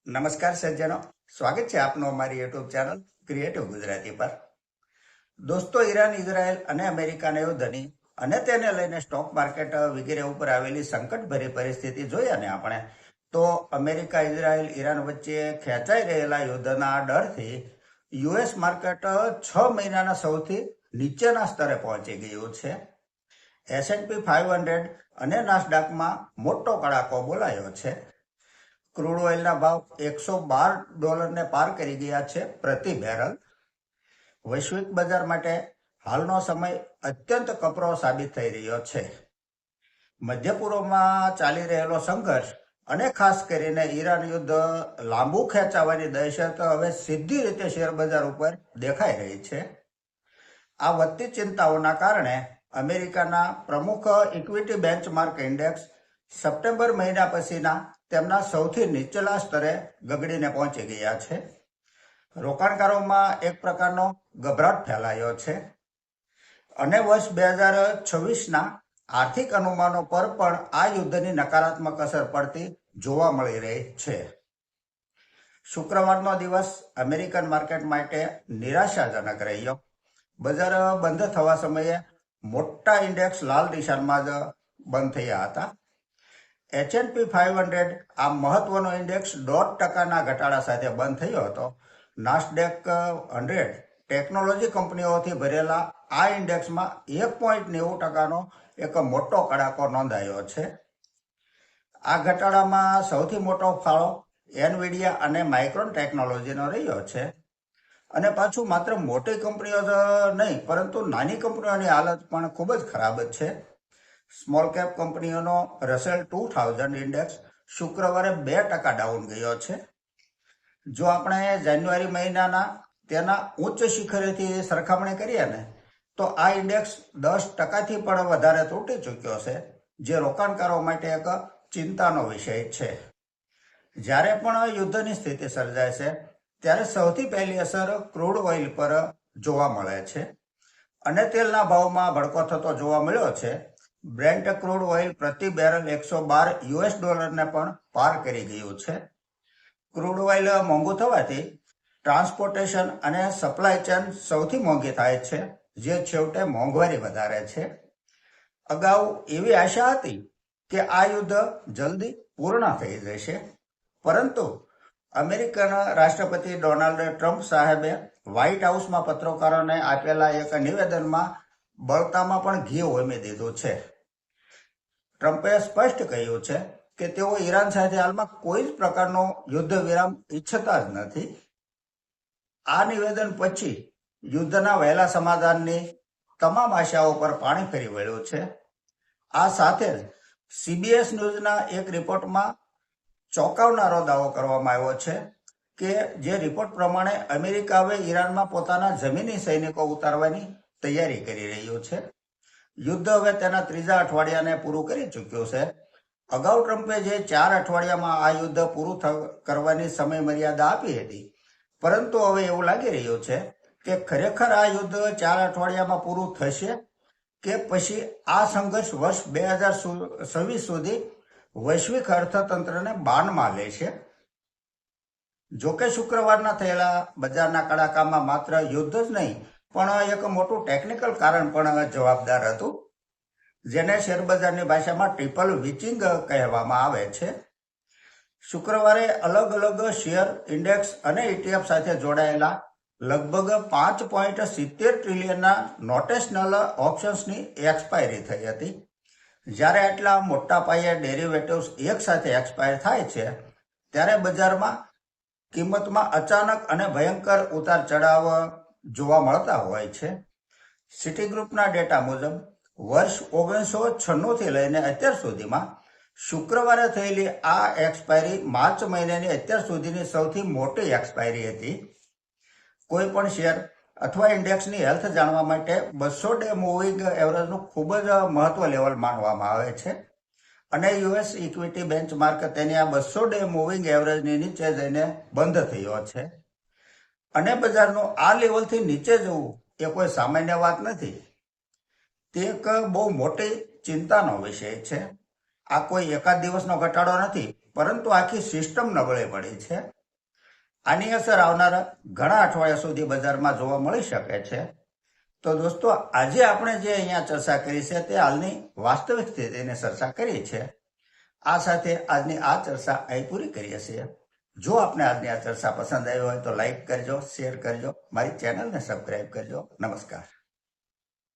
નમસ્કાર સજ્જનો, સ્વાગત છે આપનું અમારી યુટ્યુબ ચેનલ ક્રિએટિવ ગુજરાતી પર. દોસ્તો, ઈરાન, ઇઝરાયલ અને અમેરિકાના યુદ્ધની અને તેને લઈને સ્ટોક માર્કેટ વગેરે ઉપર આવેલી સંકટભરી પરિસ્થિતિ જોઈએ ને આપણે, તો અમેરિકા, ઇઝરાયલ, ઈરાન વચ્ચે ખેંચાઈ રહેલા યુદ્ધના ડરથી યુએસ માર્કેટ 6 મહિનાના સૌથી નીચેના સ્તરે પહોંચી ગયું છે. S&P 500 અને નાસ્ડાકમાં મોટો કડાકો બોલાયો છે. ક્રૂડ ઓઇલના ભાવ $112 પાર કરી ગયા છે પ્રતિ બેરલ. વૈશ્વિક બજાર માટે હાલનો સમય અત્યંત કપરો સાબિત થઈ રહ્યો છે. મધ્ય પૂર્વમાં ચાલી રહેલો સંઘર્ષ અને ખાસ કરીને ઈરાન યુદ્ધ લાંબુ ખેંચાવાની દહેશત હવે સીધી રીતે શેર બજાર ઉપર દેખાઈ રહી છે. આ વધતી ચિંતાઓના કારણે અમેરિકાના પ્રમુખ ઇક્વિટી બેન્ચમાર્ક ઇન્ડેક્સ સપ્ટેમ્બર મહિના પછીના તેમના સૌથી નીચલા સ્તરે ગગડીને પહોંચી ગયા છે. રોકાણકારોમાં એક પ્રકારનો ગભરાટ ફેલાયો છે અને વર્ષ 2026ના આર્થિક અનુમાનો પર પણ આ યુદ્ધની નકારાત્મક અસર પડતી જોવા મળી રહી છે. શુક્રવારનો દિવસ અમેરિકન માર્કેટ માટે નિરાશાજનક રહ્યો. બજાર બંધ થવા સમયે મોટા ઇન્ડેક્સ લાલ નિશાનમાં જ બંધ થયા હતા. S&P 500 આ મહત્વનો ઇન્ડેક્સ 0.5% ઘટાડા સાથે બંધ થયો હતો. નાસ્ડેક 100 ટેકનોલોજી કંપનીઓથી ભરેલા આ ઇન્ડેક્સમાં 1.90%નો એક મોટો કડાકો નોંધાયો છે. આ ઘટાડામાં સૌથી મોટો ફાળો એનવીડિયા અને માઇક્રોન ટેકનોલોજીનો રહ્યો છે. અને પાછું માત્ર મોટી કંપનીઓ જ નહીં, પરંતુ નાની કંપનીઓની હાલત પણ ખૂબ જ ખરાબ જ છે. સ્મોલ કેપ કંપનીઓનો રસેલ 2000 ઇન્ડેક્સ શુક્રવારે 2% ડાઉન ગયો છે. જો આપણે જાન્યુઆરી મહિનાના તેના ઉચ્ચ શિખરેથી સરખામણી કરીએ ને, તો આ ઇન્ડેક્સ 10%થી પણ વધારે તૂટી ચૂક્યો છે, જે રોકાણકારો માટે એક ચિંતાનો વિષય છે. જ્યારે પણ યુદ્ધની સ્થિતિ સર્જાય છે, ત્યારે સૌથી પહેલી અસર ક્રૂડ ઓઇલ પર જોવા મળે છે અને તેલના ભાવમાં ભડકો થતો જોવા મળ્યો છે. બ્રેન્ટ ક્રૂડ ઓઇલ પ્રતિ બેરલ $112 પણ પાર કરી ગયું છે. ક્રૂડ ઓઇલ મોંઘું થવાથી ટ્રાન્સપોર્ટેશન અને સપ્લાય ચેન સૌથી મોંઘી થાય છે, જે છેવટે મોંઘવારી વધારે છે. અગાઉ એવી આશા હતી કે આ યુદ્ધ જલ્દી પૂર્ણ થઈ જશે, પરંતુ અમેરિકન રાષ્ટ્રપતિ ડોનાલ્ડ ટ્રમ્પ સાહેબે વ્હાઇટ હાઉસમાં પત્રકારોને આપેલા એક નિવેદનમાં બળતામાં પણ ઘી ઉમેરી દીધું છે. ટ્રમ્પે સ્પષ્ટ કહ્યું છે કે તેઓ ઈરાન સાથે હાલમાં કોઈ જ પ્રકારનો યુદ્ધ વિરામ ઈચ્છતા જ નથી. આ નિવેદન પછી યુદ્ધના વહેલા સમાધાનની તમામ આશાઓ પર પાણી ફરી વળ્યું છે. આ સાથે જ CBS ન્યૂઝના એક રિપોર્ટમાં ચોંકાવનારો દાવો કરવામાં આવ્યો છે કે જે રિપોર્ટ પ્રમાણે અમેરિકા હવે ઈરાનમાં પોતાના જમીની સૈનિકો ઉતારવાની તૈયારી કરી રહ્યું છે. યુદ્ધ હવે તેના 3જા અઠવાડિયાને પૂરું કરી ચૂક્યું છે. અગાઉ ટ્રમ્પે જે 4 અઠવાડિયામાં આ યુદ્ધ પૂરું કરવાની સમય મર્યાદા આપી હતી, પરંતુ હવે એવું લાગી રહ્યું છે કે ખરેખર આ યુદ્ધ 4 અઠવાડિયામાં પૂરું થશે કે પછી આ સંઘર્ષ વર્ષ 2026 સુધી વૈશ્વિક અર્થતંત્રને બાનમાં લેશે. જોકે શુક્રવારના થયેલા બજારના કડાકામાં માત્ર યુદ્ધ જ નહીં, પણ એક મોટું ટેકનિકલ કારણ પણ જવાબદાર હતું, જેને શેરબજારની ભાષામાં ટ્રિપલ વિચિંગ કહેવામાં આવે છે. શુક્રવારે અલગ અલગ શેર, ઇન્ડેક્સ અને ETF સાથે જોડાયેલા લગભગ 5.70 ટ્રિલિયનના નોટેશનલ ઓપ્શન્સની એક્સપાયરી થઈ હતી. જ્યારે આટલા મોટા પાયે ડેરિવેટિવ્સ એક સાથે એક્સપાયર થાય છે, ત્યારે બજારમાં કિંમતમાં અચાનક અને ભયંકર ઉતાર ચઢાવ જોવા મળતા હોય છે. સિટીગ્રુપના ડેટા મુજબ વર્ષ 1996થી લઈને અત્યાર સુધીમાં શુક્રવારે થયેલી આ એક્સપાયરી માર્ચ મહિનાની અત્યાર સુધીની સૌથી મોટી એક્સપાયરી હતી. કોઈ પણ શેર અથવા ઇન્ડેક્સની હેલ્થ જાણવા માટે 200 ડે મૂવિંગ એવરેજનું ખૂબ જ મહત્વ લેવલ માનવામાં આવે છે અને યુએસ ઇક્વિટી બેન્ચમાર્ક તેની આ 200 ડે મૂવિંગ એવરેજની નીચે જઈને બંધ થયો છે. અને બજારનું આ લેવલથી નીચે જવું એ કોઈ સામાન્ય વાત નથી. તે એક બહુ મોટી ચિંતાનો વિષય છે. આ કોઈ એકાદ દિવસનો ઘટાડો નથી, પરંતુ આખી સિસ્ટમ નબળી પડી છે. આની અસર આવનારા ઘણા અઠવાડિયા સુધી બજારમાં જોવા મળી શકે છે. તો દોસ્તો, આજે આપણે જે અહીંયા ચર્ચા કરી છે તે હાલની વાસ્તવિક સ્થિતિની ચર્ચા કરી છે. આ સાથે આજની આ ચર્ચા અહીં પૂરી કરીએ છીએ. જો આપને આજની આ ચર્ચા પસંદ આવી હોય તો લાઈક કરજો, શેર કરજો, મારી ચેનલને સબસ્ક્રાઇબ કરજો. નમસ્કાર.